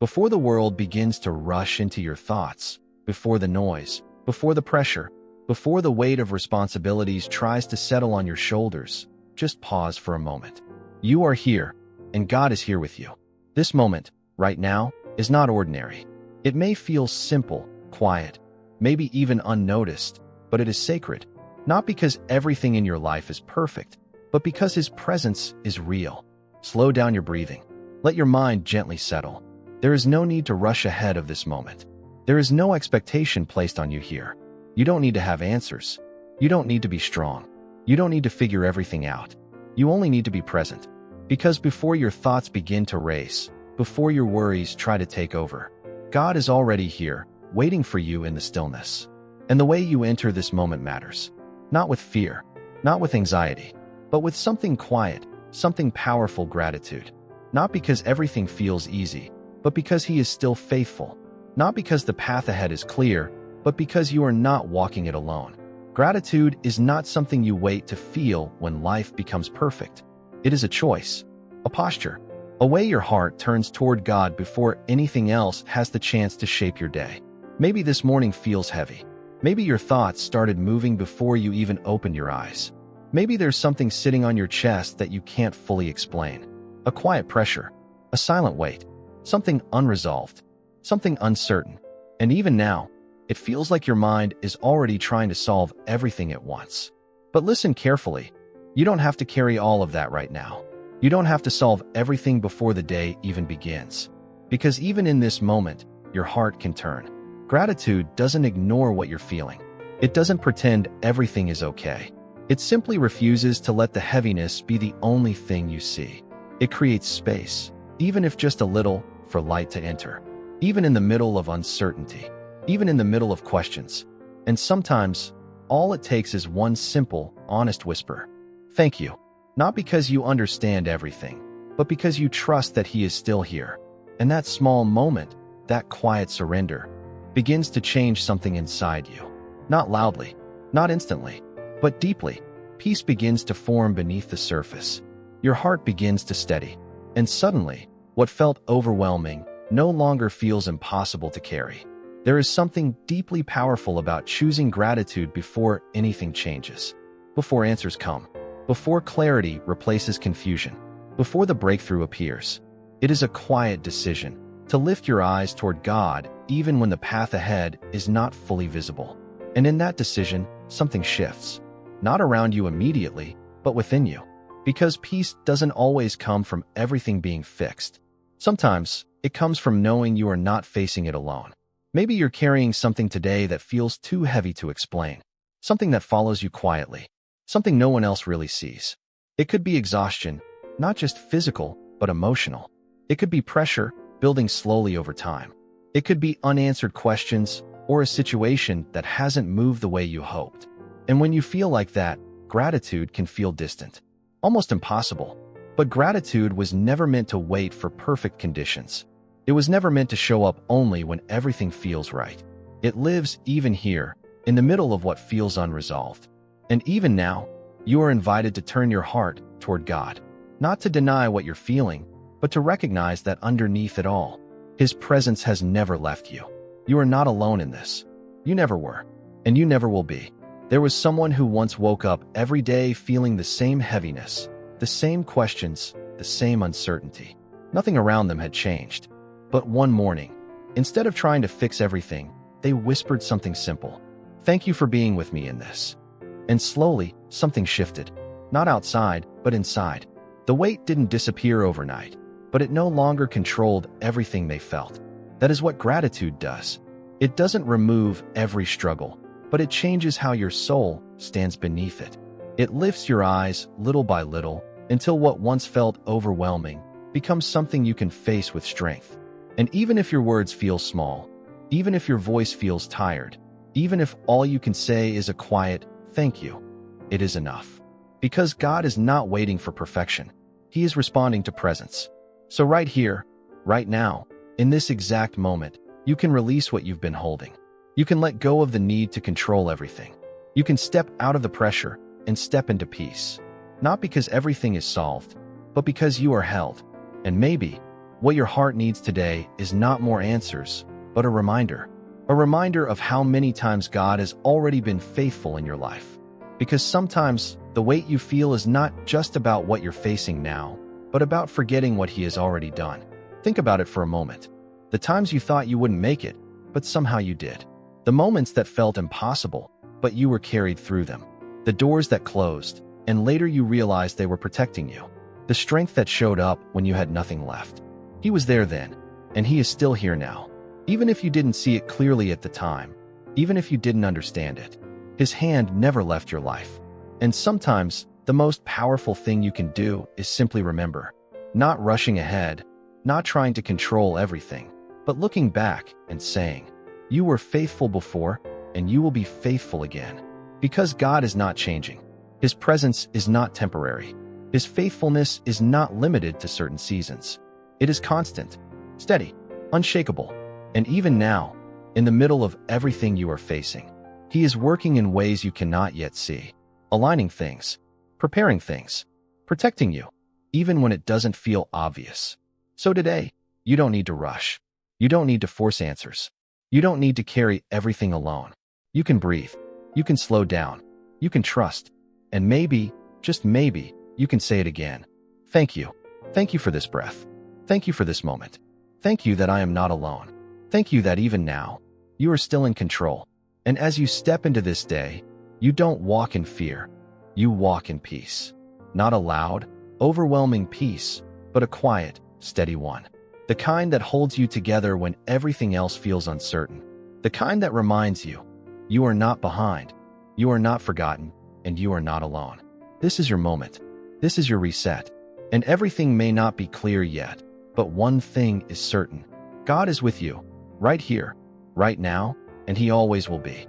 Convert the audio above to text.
Before the world begins to rush into your thoughts, before the noise, before the pressure, before the weight of responsibilities tries to settle on your shoulders, just pause for a moment. You are here, and God is here with you. This moment, right now, is not ordinary. It may feel simple, quiet, maybe even unnoticed, but it is sacred, not because everything in your life is perfect, but because His presence is real. Slow down your breathing. Let your mind gently settle. There is no need to rush ahead of this moment. There is no expectation placed on you here. You don't need to have answers. You don't need to be strong. You don't need to figure everything out. You only need to be present. Because before your thoughts begin to race, before your worries try to take over, God is already here, waiting for you in the stillness. And the way you enter this moment matters. Not with fear, not with anxiety, but with something quiet, something powerful: gratitude. Not because everything feels easy, but because He is still faithful. Not because the path ahead is clear, but because you are not walking it alone. Gratitude is not something you wait to feel when life becomes perfect. It is a choice, a posture, a way your heart turns toward God before anything else has the chance to shape your day. Maybe this morning feels heavy. Maybe your thoughts started moving before you even opened your eyes. Maybe there's something sitting on your chest that you can't fully explain. A quiet pressure, a silent weight, something unresolved, something uncertain. And even now, it feels like your mind is already trying to solve everything at once. But listen carefully. You don't have to carry all of that right now. You don't have to solve everything before the day even begins. Because even in this moment, your heart can turn. Gratitude doesn't ignore what you're feeling. It doesn't pretend everything is okay. It simply refuses to let the heaviness be the only thing you see. It creates space, even if just a little, for light to enter. Even in the middle of uncertainty. Even in the middle of questions. And sometimes, all it takes is one simple, honest whisper. Thank you. Not because you understand everything, but because you trust that He is still here. And that small moment, that quiet surrender, begins to change something inside you. Not loudly, not instantly, but deeply. Peace begins to form beneath the surface. Your heart begins to steady. And suddenly, what felt overwhelming no longer feels impossible to carry. There is something deeply powerful about choosing gratitude before anything changes. Before answers come. Before clarity replaces confusion. Before the breakthrough appears. It is a quiet decision to lift your eyes toward God even when the path ahead is not fully visible. And in that decision, something shifts. Not around you immediately, but within you. Because peace doesn't always come from everything being fixed. Sometimes, it comes from knowing you are not facing it alone. Maybe you're carrying something today that feels too heavy to explain. Something that follows you quietly. Something no one else really sees. It could be exhaustion, not just physical, but emotional. It could be pressure, building slowly over time. It could be unanswered questions, or a situation that hasn't moved the way you hoped. And when you feel like that, gratitude can feel distant. Almost impossible. But gratitude was never meant to wait for perfect conditions. It was never meant to show up only when everything feels right. It lives even here, in the middle of what feels unresolved. And even now, you are invited to turn your heart toward God. Not to deny what you're feeling, but to recognize that underneath it all, His presence has never left you. You are not alone in this. You never were, and you never will be. There was someone who once woke up every day feeling the same heaviness, the same questions, the same uncertainty. Nothing around them had changed. But one morning, instead of trying to fix everything, they whispered something simple. Thank you for being with me in this. And slowly, something shifted. Not outside, but inside. The weight didn't disappear overnight, but it no longer controlled everything they felt. That is what gratitude does. It doesn't remove every struggle, but it changes how your soul stands beneath it. It lifts your eyes little by little until what once felt overwhelming becomes something you can face with strength. And even if your words feel small, even if your voice feels tired, even if all you can say is a quiet, thank you, it is enough. Because God is not waiting for perfection. He is responding to presence. So right here, right now, in this exact moment, you can release what you've been holding. You can let go of the need to control everything. You can step out of the pressure and step into peace. Not because everything is solved, but because you are held. And maybe, What your heart needs today is not more answers, but a reminder of how many times God has already been faithful in your life. Because sometimes the weight you feel is not just about what you're facing now, but about forgetting what He has already done. Think about it for a moment. The times you thought you wouldn't make it, but somehow you did. The moments that felt impossible, but you were carried through them. The doors that closed, and later you realized they were protecting you. The strength that showed up when you had nothing left. He was there then, and He is still here now. Even if you didn't see it clearly at the time, even if you didn't understand it, His hand never left your life. And sometimes, the most powerful thing you can do is simply remember. Not rushing ahead, not trying to control everything, but looking back and saying, "You were faithful before, and you will be faithful again." Because God is not changing. His presence is not temporary. His faithfulness is not limited to certain seasons. It is constant, steady, unshakable. And even now, in the middle of everything you are facing, He is working in ways you cannot yet see, aligning things, preparing things, protecting you, even when it doesn't feel obvious. So today, you don't need to rush. You don't need to force answers. You don't need to carry everything alone. You can breathe. You can slow down. You can trust. And maybe, just maybe, you can say it again. Thank you. Thank you for this breath. Thank you for this moment. Thank you that I am not alone. Thank you that even now, you are still in control. And as you step into this day, you don't walk in fear. You walk in peace. Not a loud, overwhelming peace, but a quiet, steady one. The kind that holds you together when everything else feels uncertain. The kind that reminds you, you are not behind, you are not forgotten, and you are not alone. This is your moment. This is your reset. And everything may not be clear yet, but one thing is certain. God is with you, right here, right now, and He always will be.